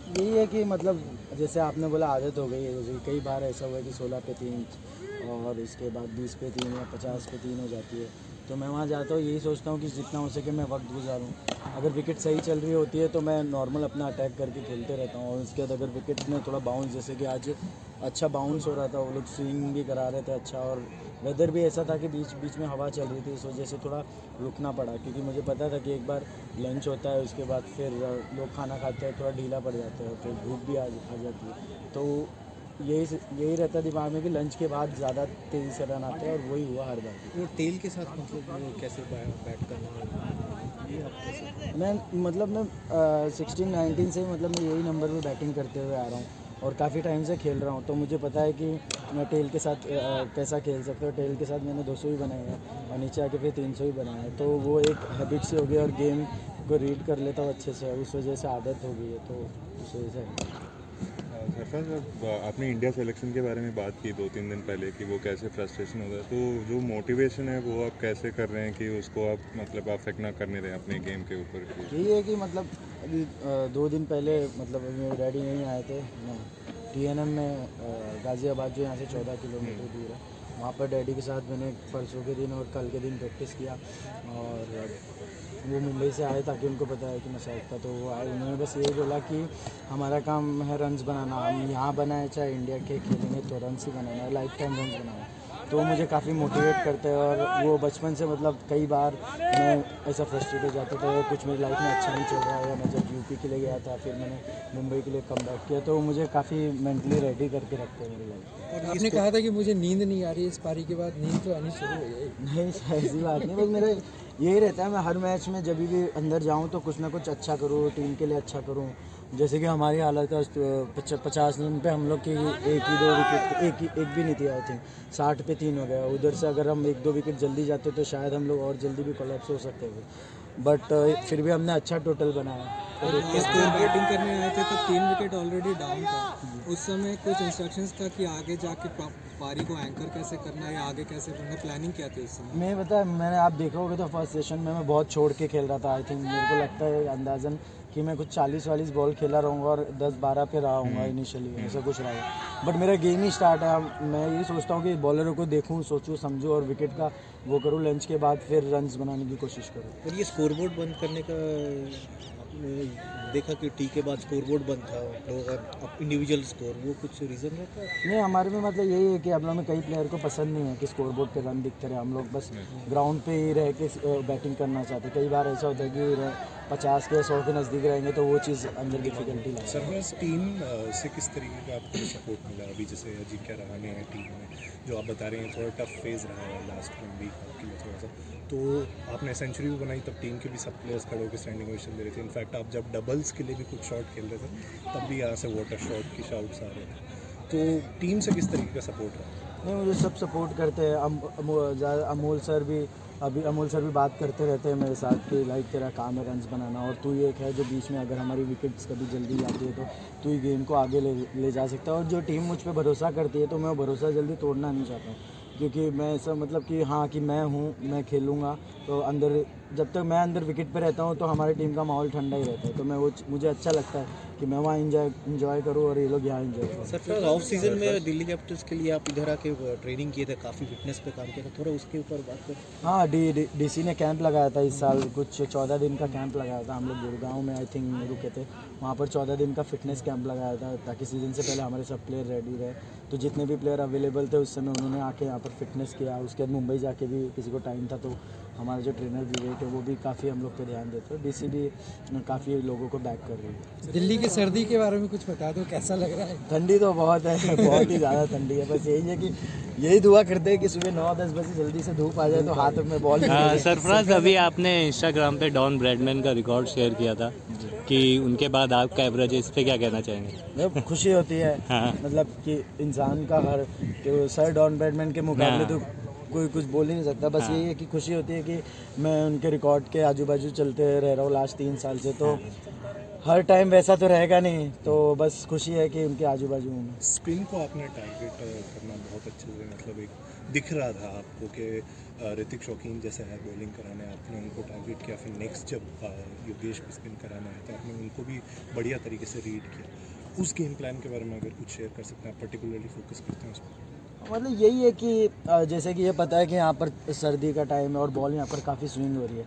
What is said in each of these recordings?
यही है कि मतलब जैसे आपने बोला आदत हो गई है, जैसे कई बार ऐसा हुआ है कि 16 पे 3 और इसके बाद 20 पे 3 या 50 पे 3 हो जाती है। तो मैं वहाँ जाता हूँ, यही सोचता हूँ कि जितना हो सके मैं वक्त गुजारूँ। अगर विकेट सही चल रही होती है तो मैं नॉर्मल अपना अटैक करके खेलते रहता हूँ, और उसके बाद अगर विकेट में थोड़ा बाउंस, जैसे कि आज अच्छा बाउंस हो रहा था, वो लोग स्विंग भी करा रहे थे अच्छा, और वेदर भी ऐसा था कि बीच बीच में हवा चल रही थी, इस वजह से थोड़ा रुकना पड़ा, क्योंकि मुझे पता था कि एक बार लंच होता है उसके बाद फिर लोग खाना खाते हैं, थोड़ा ढीला पड़ जाता है, फिर भूख भी आ जाती है। तो यही रहता है दिमाग में कि लंच के बाद ज़्यादा तेज़ी से रन आते हैं, और वही हुआ हर बार। वो टेल के साथ मतलब कैसे बैट करना ये आप कैसे? मैं मतलब मैं 16-19 से मतलब मैं यही नंबर पे बैटिंग करते हुए आ रहा हूँ, और काफ़ी टाइम से खेल रहा हूँ, तो मुझे पता है कि मैं टेल के साथ कैसा खेल सकता हूँ। टेल के साथ मैंने 200 भी बनाए हैं, और नीचे आके फिर 300 भी बनाए हैं, तो वो एक हैबिट सी हो गई, और गेम को रीड कर लेता हूँ अच्छे से, उस वजह से आदत हो गई है, तो उस वजह से। सरफराज, आपने इंडिया सिलेक्शन के बारे में बात की 2-3 दिन पहले कि वो कैसे फ्रस्ट्रेशन होता है, तो जो मोटिवेशन है वो आप कैसे कर रहे हैं कि उसको आप मतलब अफेक्ट ना करने दें अपने गेम के ऊपर? यही है कि मतलब अभी 2 दिन पहले मतलब मेरे डैडी यहीं आए थे TNM में, गाज़ियाबाद जो यहाँ से 14 किलोमीटर दूर है, वहाँ पर डैडी के साथ मैंने परसों के दिन और कल के दिन प्रैक्टिस किया, और वो मुंबई से आए ताकि उनको पता है कि मैं साइड था, तो वो आए, उन्होंने बस यही बोला कि हमारा काम है रन्स बनाना, हम यहाँ बनाए चाहे इंडिया के खेलेंगे तो रन्स ही बनाना है, लाइफ टाइम रन्स बनाना है। तो मुझे काफ़ी मोटिवेट करते हैं, और वो बचपन से मतलब कई बार मैं ऐसा फ्रस्ट्रेट हो जाता था, कुछ मेरी लाइफ में अच्छा नहीं चल रहा है, या मैं जब यूपी के लिए गया था, फिर मैंने मुंबई के लिए कम बैक किया, तो वो मुझे काफ़ी मेंटली रेडी करके रखते हैं मेरी लाइफ। और आपने कहा था कि मुझे नींद नहीं आ रही है, इस पारी के बाद नींद तो आनी शुरू हो गई। नहीं, ऐसी बात नहीं, बस मेरे यही रहता है, मैं हर मैच में जब भी अंदर जाऊं तो कुछ ना कुछ अच्छा करूं, टीम के लिए अच्छा करूं। जैसे कि हमारी हालत है 50 रन पे हम लोग की एक ही 2 विकेट, एक भी नहीं थी, आई थिंक 60 पे 3 हो गया। उधर से अगर हम 1-2 विकेट जल्दी जाते तो शायद हम लोग और जल्दी भी कोलैप्स हो सकते थे, बट फिर भी हमने अच्छा टोटल बनाया। और इस दिन बैटिंग करने आए थे तो 3 विकेट ऑलरेडी डाउन था, उस समय कुछ इंस्ट्रक्शंस था कि आगे जाके पारी को एंकर कैसे करना है या आगे कैसे करना है, प्लानिंग क्या थी उस समय? मैं बता मैंने आप देखोगे तो फर्स्ट सेशन में मैं बहुत छोड़ के खेल रहा था, आई थिंक मेरे को लगता है अंदाज़न कि मैं कुछ 40-40 बॉल खेला रहूँगा और 10-12 पे रहा हूँगा इनिशियली, ऐसा कुछ रहा है। बट मेरा गेम ही स्टार्ट है, मैं यही सोचता हूँ कि बॉलरों को देखूँ, सोचूँ, समझूँ, और विकेट का वो करूँ, लंच के बाद फिर रन्स बनाने की कोशिश करूँ। और ये स्कोरबोर्ड बंद करने का आपने देखा कि टी के बाद स्कोरबोर्ड बंद था, लोगों का इंडिविजुअल स्कोर, वो कुछ रीज़न रहता है? नहीं, हमारे में मतलब यही है कि हम लोग में कई प्लेयर को पसंद नहीं है कि स्कोर बोर्ड पे रन दिखते रहे, हम लोग बस ग्राउंड पे ही रह के बैटिंग करना चाहते हैं। कई बार ऐसा होता है कि 50 के 100 के नज़दीक रहेंगे तो वो चीज़ अंदर डिफिकल्टी लगती है। सरफराज, टीम से किस तरीके का आपको सपोर्ट मिला अभी? जैसे अजिंक्य रहाणे है टीम में, जो आप बता रहे हैं थोड़ा टफ फेज़ रहा है लास्ट 1 वीक आपके लिए थोड़ा सा, तो आपने सेंचुरी भी बनाई, तब टीम के भी सब प्लेयर्स खड़े होकर स्टैंडिंग ओवेशन दे रहे थे। इनफैक्ट आप जब डबल्स के लिए भी कुछ शॉट खेल रहे थे तब भी यहाँ से वाटर शॉट की शाउट्स आ रहे थे, तो टीम से किस तरीके का सपोर्ट रहा? नहीं, मुझे सब सपोर्ट करते हैं, अमोल सर भी, अभी अमोल सर भी बात करते रहते हैं मेरे साथ कि लाइक तेरा काम है रन्स बनाना, और तू एक है जो बीच में अगर हमारी विकेट्स कभी जल्दी जाती है तो तू ही गेम को आगे ले जा सकता है। और जो टीम मुझ पर भरोसा करती है तो मैं वो भरोसा जल्दी तोड़ना नहीं चाहता हूँ, क्योंकि मैं ऐसा मतलब कि हाँ कि मैं हूँ, मैं खेलूँगा, तो अंदर जब तक मैं अंदर विकेट पे रहता हूँ तो हमारी टीम का माहौल ठंडा ही रहता है, तो मैं वो मुझे अच्छा लगता है कि मैं वहाँ इंजॉय करूँ और ये लोग यहाँ इंजॉय करें। सर ऑफ सीजन में दिल्ली कैपिटल्स के लिए आप इधर आके ट्रेनिंग किए थे, काफ़ी फिटनेस पे काम किया था, थोड़ा उसके ऊपर बात करें। हाँ, DC ने कैंप लगाया था इस साल, कुछ 14 दिन का कैंप लगाया था, हम लोग गुड़गांव में आई थिंक रुके थे, वहाँ पर 14 दिन का फिटनेस कैंप लगाया था ताकि सीज़न से पहले हमारे सब प्लेयर रेडी रहे। तो जितने भी प्लेयर अवेलेबल थे उस समय उन्होंने आके यहाँ पर फिटनेस किया। उसके बाद मुंबई जाके भी किसी को टाइम था तो हमारे जो ट्रेनर विवेक है वो भी काफ़ी हम लोग पे ध्यान देते हैं। DC भी काफ़ी लोगों को बैक कर रही है। दिल्ली की सर्दी के बारे में कुछ बता दो, कैसा लग रहा है? ठंडी तो बहुत है, बहुत ही ज़्यादा ठंडी है। बस यही है कि यही दुआ करते हैं कि सुबह 9-10 बजे जल्दी से धूप आ जाए तो हाथ में बॉल। सरफराज, अभी आपने इंस्टाग्राम पे डॉन ब्रैडमैन का रिकॉर्ड शेयर किया था कि उनके बाद आपका एवरेज है, इस पर क्या कहना चाहेंगे? खुशी होती है, हाँ। मतलब कि इंसान का हर कि सर डॉन ब्रैडमैन के मुकाबले तो कोई कुछ बोल ही नहीं सकता। बस यही है कि खुशी होती है कि मैं उनके रिकॉर्ड के आजू बाजू चलते रह रहा हूँ लास्ट 3 साल से, तो हर टाइम वैसा तो रहेगा नहीं, तो बस खुशी है कि उनके आजू बाजू हूँ मैं। स्पिन को आपने टारगेट करना बहुत अच्छे से, मतलब एक दिख रहा था आपको कि ऋतिक शौकीन जैसे है बॉलिंग कराने, आपने उनको टारगेट किया। फिर नेक्स्ट जब योगेश को स्पिन कराना है तो आपने उनको भी बढ़िया तरीके से रीड किया। उस गेम प्लान के बारे में अगर कुछ शेयर कर सकते हैं, आप पर्टिकुलरली फोकस करते हैं उस पर? मतलब यही है कि जैसे कि ये पता है कि यहाँ पर सर्दी का टाइम है और बॉल यहाँ पर काफ़ी स्विंग हो रही है,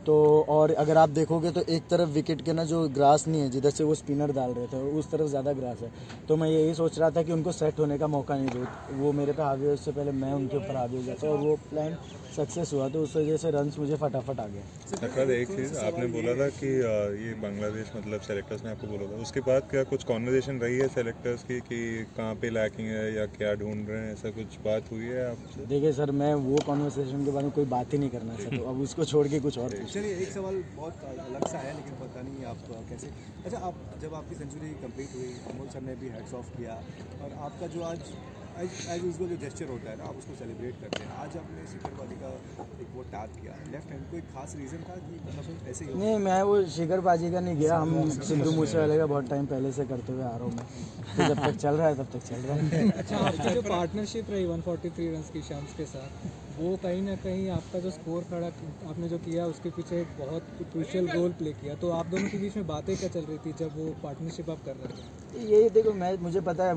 तो और अगर आप देखोगे तो एक तरफ विकेट के ना जो ग्रास नहीं है, जिधर से वो स्पिनर डाल रहे थे उस तरफ ज़्यादा ग्रास है। तो मैं यही सोच रहा था कि उनको सेट होने का मौका नहीं दूँ, वो मेरे पे हावी हो उससे पहले मैं उनके ऊपर हावी हो जाता, और वो प्लान सक्सेस हुआ, तो उस वजह से रन्स मुझे फटाफट आ गए। सरफराज, एक चीज़ आपने बोला था कि ये बांग्लादेश मतलब सेलेक्टर्स ने आपको बोला था, उसके बाद क्या कुछ कॉन्वर्जेशन रही है सेलेक्टर्स की कि कहाँ पे लैकिंग है या क्या ढूंढ रहे हैं, ऐसा कुछ बात हुई है आपसे? देखिए सर, मैं वो कॉन्वर्सेशन के बारे में कोई बात ही नहीं करना चाहता, तो अब उसको छोड़ के कुछ और पूछिए। चलिए, एक सवाल बहुत अलग सा है लेकिन पता नहीं आप कैसे। अच्छा, आप जब आपकी सेंचुरी कंप्लीट हुई, अमोल सर ने भी हैट्स ऑफ किया, और आपका जो आज एज यूजुअल जो जेस्चर होता है ना, आप उसको सेलिब्रेट करते हैं। आज आपने शिखर बाजी का एक वो टैप किया लेफ्ट हैंड, कोई खास रीज़न था कि मतलब ऐसे ही? नहीं, मैं वो शिखर बाजी का नहीं गया, हम सिद्धू मूसेवाले का बहुत टाइम पहले से करते हुए आ रहा हूँ मैं, तो जब तक चल रहा है तब तक चल रहा है। अच्छा, आपकी जो पार्टनरशिप रही 143 रन की शम्स के साथ, वो कहीं ना कहीं आपका जो स्कोर खड़ा आपने जो किया उसके पीछे एक बहुत क्रूशियल रोल प्ले किया। तो आप दोनों के बीच में बातें क्या चल रही थी जब वो पार्टनरशिप आप कर रहे थे? यही देखो, मुझे पता है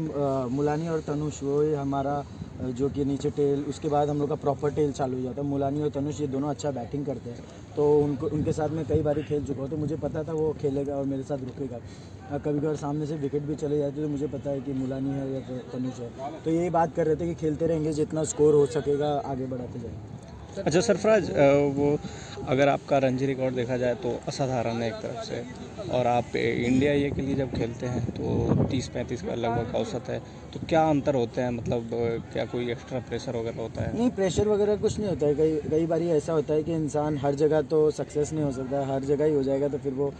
मुलानी और तनुष, वो हमारा जो कि नीचे टेल, उसके बाद हम लोग का प्रॉपर टेल चालू हो जाता है। मुलानी और तनुष ये दोनों अच्छा बैटिंग करते हैं, तो उनके साथ मैं कई बार खेल चुका हूँ, तो मुझे पता था वो खेलेगा और मेरे साथ रुकेगा। कभी कभार सामने से विकेट भी चले जाते, तो मुझे पता है कि मुलानी है या तनुष है, तो यही बात कर रहे थे कि खेलते रहेंगे, जितना स्कोर हो सकेगा आगे बढ़ाते जाएंगे। अच्छा सरफराज, वो अगर आपका रणजी रिकॉर्ड देखा जाए तो असाधारण है एक तरफ से, और आप इंडिया ये के लिए जब खेलते हैं तो 30-35 का लगभग औसत है, तो क्या अंतर होते हैं, मतलब क्या कोई एक्स्ट्रा प्रेशर वगैरह होता है? नहीं, प्रेशर वगैरह कुछ नहीं होता है। कई बार ऐसा होता है कि इंसान हर जगह तो सक्सेस नहीं हो सकता, हर जगह ही हो जाएगा तो फिर वो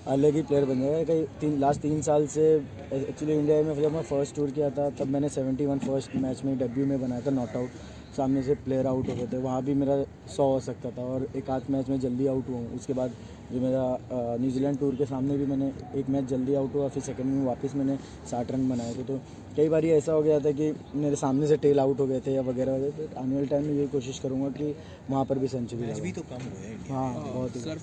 अलग ही प्लेयर बन जाएगा। लास्ट 3 साल से एक्चुअली इंडिया में जब मैं फर्स्ट टूर किया था तब मैंने 71 फर्स्ट मैच में डेब्यू में बनाया था, नॉट आउट, सामने से प्लेयर आउट हो गए थे, वहाँ भी मेरा 100 हो सकता था, और एक आध मैच में जल्दी आउट हुआ हूँ। उसके बाद जो मेरा न्यूजीलैंड टूर के सामने भी मैंने एक मैच जल्दी आउट हुआ, फिर सेकंड में वापस मैंने 60 रन बनाए थे। तो कई बार ऐसा हो गया था कि मेरे सामने से टेल आउट हो गए थे या वगैरह वगैरह, तो आने वाले टाइम में यही कोशिश करूँगा कि वहाँ पर भी सेंचुरी लगाऊं। भी तो कम हुए हैं। हाँ, बहुत ही। सर,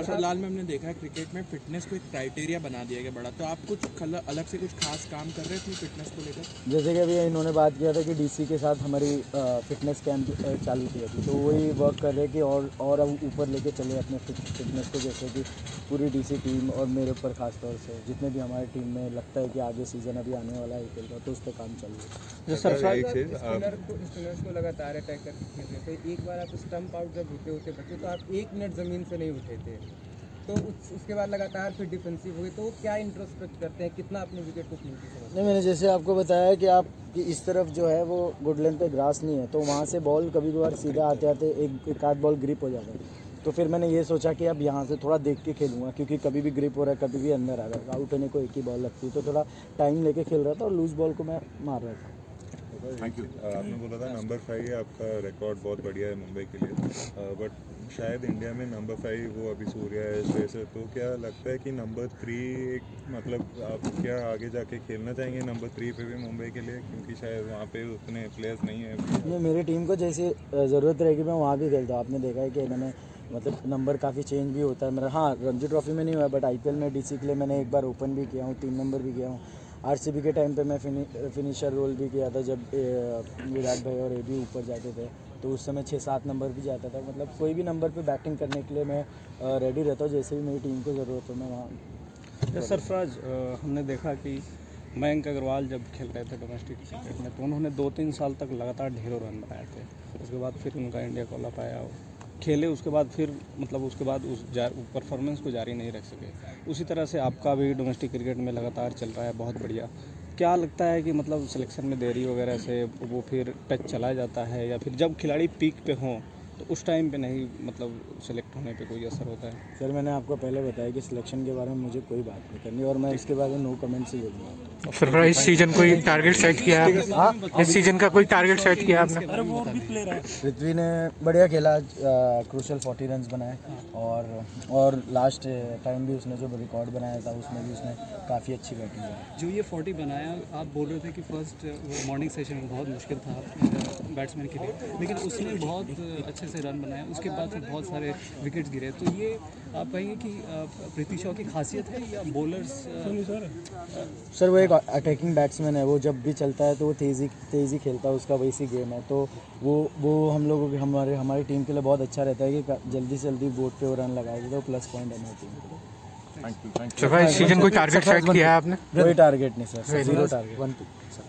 फिलहाल में हमने देखा है क्रिकेट में फिटनेस को एक क्राइटेरिया बना दिया गया बड़ा, तो आप कुछ अलग से कुछ खास काम कर रहे थे फिटनेस को लेकर? जैसे कि अभी इन्होंने बात किया था कि डीसी के साथ हमारी फिटनेस कैंप चालू की थी, तो वही वर्क कर रहे हैं कि और अब ऊपर लेके चले अपने फिटनेस को, जैसे कि पूरी डीसी टीम और मेरे ऊपर खास तौर से जितने भी हमारी टीम में लगता है कि आगे सीज़न अभी आने वाला है खेल का, तो उस पर काम चल रहा है। स्पिनर्स को लगातार अटैक करके खेलते थे, एक बार आप स्टंप आउट जब होते बच्चे तो आप 1 मिनट ज़मीन से नहीं उठे थे, तो उसके बाद लगातार फिर डिफेंसिव हो गए, तो क्या इंट्रोस्पेक्ट करते हैं, कितना अपने विकेट को कीमती समझते हैं? नहीं, मैंने जैसे आपको बताया कि आप कि इस तरफ जो है वो गुड लेंथ पे ग्रास नहीं है, तो वहाँ से बॉल कभी कभार सीधा आते आते एक आध बॉल ग्रिप हो जाता है, तो फिर मैंने ये सोचा कि अब यहाँ से थोड़ा देख के खेलूँगा, क्योंकि कभी भी ग्रिप हो रहा है, कभी भी अंदर आ रहा है, आउट होने को एक ही बॉल लगती है, तो थोड़ा टाइम लेके खेल रहा था और लूज बॉल को मैं मार रहा था। Thank you. आपने बोला था नंबर 5 आपका रिकॉर्ड बहुत बढ़िया है मुंबई के लिए, बट शायद इंडिया में नंबर 5 वो अभी सूर्या है इस वजह से, तो क्या लगता है कि नंबर 3 मतलब आप क्या आगे जाके खेलना चाहेंगे नंबर 3 पे भी मुंबई के लिए, क्योंकि शायद वहाँ पे उतने प्लेयर्स नहीं हैं? नहीं, मेरी टीम को जैसे ज़रूरत रहेगी मैं वहाँ भी खेलता हूँ। आपने देखा है कि मैंने मतलब नंबर काफ़ी चेंज भी होता है मेरा। हाँ, रणजी ट्रॉफी में नहीं हुआ, बट आईपीएल में डीसी के लिए मैंने एक बार ओपन भी किया हूँ, 3 नंबर भी किया हूँ। आरसीबी के टाइम पे मैं फिनिशर रोल भी किया था, जब विराट भाई और एबी ऊपर जाते थे, तो उस समय 6-7 नंबर भी जाता था। मतलब कोई भी नंबर पे बैटिंग करने के लिए मैं रेडी रहता हूँ, जैसे भी मेरी टीम को ज़रूरत हो मैं वहाँ। सरफराज, हमने देखा कि मयंक अग्रवाल जब खेल रहे थे डोमेस्टिक क्रिकेट में, तो उन्होंने 2-3 साल तक लगातार ढेरों रन बनाए थे, उसके बाद फिर उनका इंडिया कॉल अप आया, खेले, उसके बाद फिर मतलब उसके बाद उस परफॉर्मेंस को जारी नहीं रख सके। उसी तरह से आपका भी डोमेस्टिक क्रिकेट में लगातार चल रहा है, बहुत बढ़िया। क्या लगता है कि मतलब सिलेक्शन में देरी वगैरह से वो फिर टच चला जाता है, या फिर जब खिलाड़ी पीक पे हों तो उस टाइम पे नहीं मतलब सेलेक्ट होने पे कोई असर होता है? सर, मैंने आपको पहले बताया कि सिलेक्शन के बारे में मुझे कोई बात नहीं करनी, और मैं इसके बारे में नो कमेंट्स ही दूँगा। सर इस सीजन कोई टारगेट सेट किया है आपने? इस सीजन का कोई टारगेट सेट किया आपने? पृथ्वी ने बढ़िया खेला, क्रूशल 40 रन बनाए और लास्ट टाइम भी उसने जो रिकॉर्ड बनाया था उसमें भी उसने काफ़ी अच्छी बैटिंग की। जो ये 40 बनाया, आप बोल रहे थे कि फर्स्ट मॉर्निंग सेशन में बहुत मुश्किल था बैट्समैन के लिए, लेकिन उसने बहुत अच्छे से रन बनाया, उसके बाद फिर बहुत सारे विकेट्स गिरे। तो ये आप कहेंगे कि पृथ्वी शॉ की खासियत है या बॉलर्स? सर वो एक अटैकिंग बैट्समैन है, वो जब भी चलता है तो वो तेज़ी खेलता है, उसका वैसी गेम है। तो वो हम लोगों के हमारी टीम के लिए बहुत अच्छा रहता है कि जल्दी से जल्दी बोर्ड पे वो रन लगाए तो प्लस पॉइंट है हमारी टीम के लिए। सर इस सीजन कोई टारगेट सेट किया है आपने? कोई टारगेट नहीं सर, 0 टारगेट 1-2 सर।